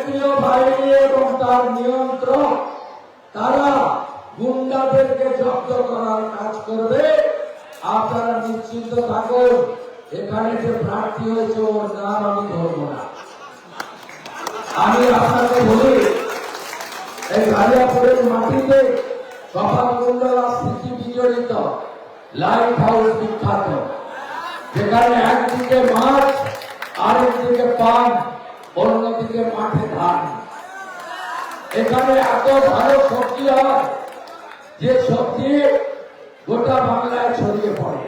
কেন্দ্রীয় বাহিনী এবং তার নিয়ন্ত্রক তারা গুন্ডাদেরকে জব্দ করার কাজ করবে। আপনারা নিশ্চিন্ত থাকুন, এখানে যে প্রার্থী হয়েছে ওর নাম আমি ধরব না। আমি আপনাকে বলি, এই গালিয়াপুরের মাটিতে কপালকুণ্ডলা স্মৃতি বিজড়িত লাইট হাউস বিখ্যাত, যেখানে একদিকে মাছ আরেকদিকে পান, অন্যদিকে মাঠে ধান। এখানে এত ভালো সবজি হয় যে সবজি গোটা বাংলায় ছড়িয়ে পড়ে।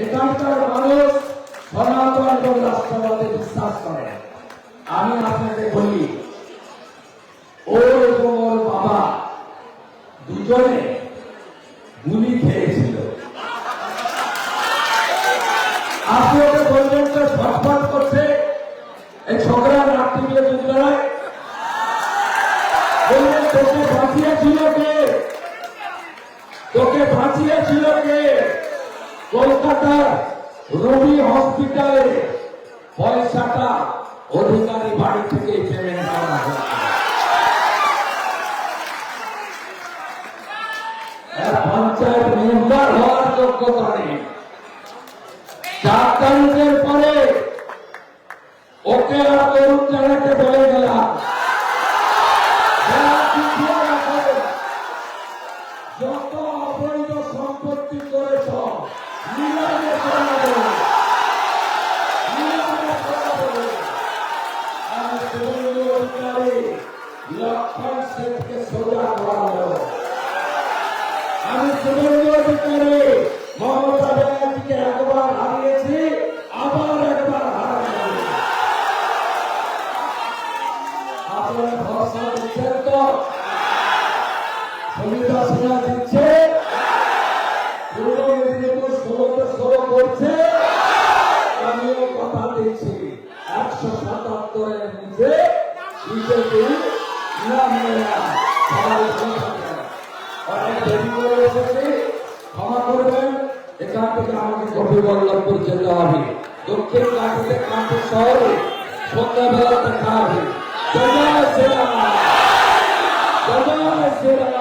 এখানকার মানুষ সনাতন এবং রাষ্ট্রবাদে বিশ্বাস করে। আমি আপনাকে বলি, ও এবং ওর বাবা দুজনে গুলি খেয়েছিল। আপনি ওকে বলবেন তো ছটফট করছে, এই ছোকরা রাত্রি মিলে দুধ বেড়ায়। বলবেন তোকে বাঁচিয়েছিল কে? তোকে বাঁচিয়েছিল কে? কলকাতার রবি হসপিটালে পয়সাটা অধিকারী বাড়ি থেকে পেমেন্ট করা হয়েছে। পঞ্চায়েত মেম্বার হওয়ার যোগ্যতা নেই। 4 তারিখের পরে ওকে আর তরুণ জানাতে বলে গেলাম, যত অবৈধ সম্পত্তি করেছ নিলামে করাবো, নিলামে করাবো। আমি শুভেন্দু অধিকারী লক্ষণ সেনকে সোজা করাবো। আমি শুভেন্দু অধিকারী মমতা ব্যানার্জিকে একবার হারিয়েছি, আবার একবার হারাবো। আপনারা ভরসা দিচ্ছেন তো? সুবিধা শোনা দিচ্ছে, পূর্ব মেদিনীপুর 16 করছে। আমিও কথা দিচ্ছি, 177-এর নিচে বিজেপি নাম নেয়া। অনেক দেরি করে এসেছি, ক্ষমা করবেন। এখান থেকে আমাকে গোপীবল্লভপুর যেতে হবে, দক্ষিণ কাঠিতে কাঠি শহরে সন্ধ্যাবেলা দেখা হবে। জয় শ্রীরাম, জয় শ্রীরাম।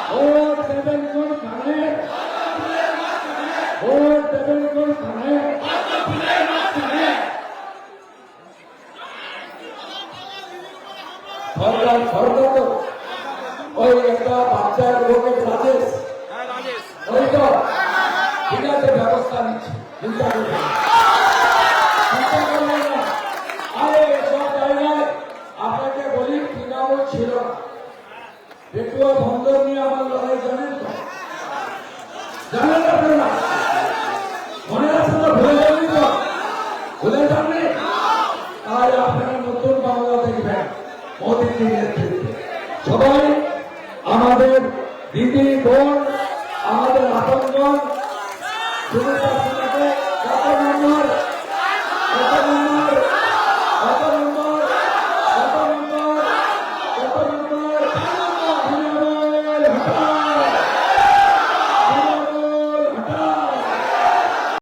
ভোট দেবেন কোনখানে? ভোট দেবেন কোনখানে? সরকার তো ওই একটা বাচ্চার লোকের রাজেশ, ওই তো ঠিক আছে, ব্যবস্থা নিচ্ছি। আরে সব জায়গায় আপনাকে বলি, তৃণমূল ছিল না। পেটুয়া বন্দর নিয়ে আমার লড়াই জানেন তো? জানেন আপনারা? মনে আছে তো? ভুলে যাননি তো? ভুলে যাননি? তাহলে আপনারা নতুন বাংলা দেখবেন মোদীজির নেতৃত্বে। সবাই আমাদের দিদি বোন, আমাদের আপনজন, শুধু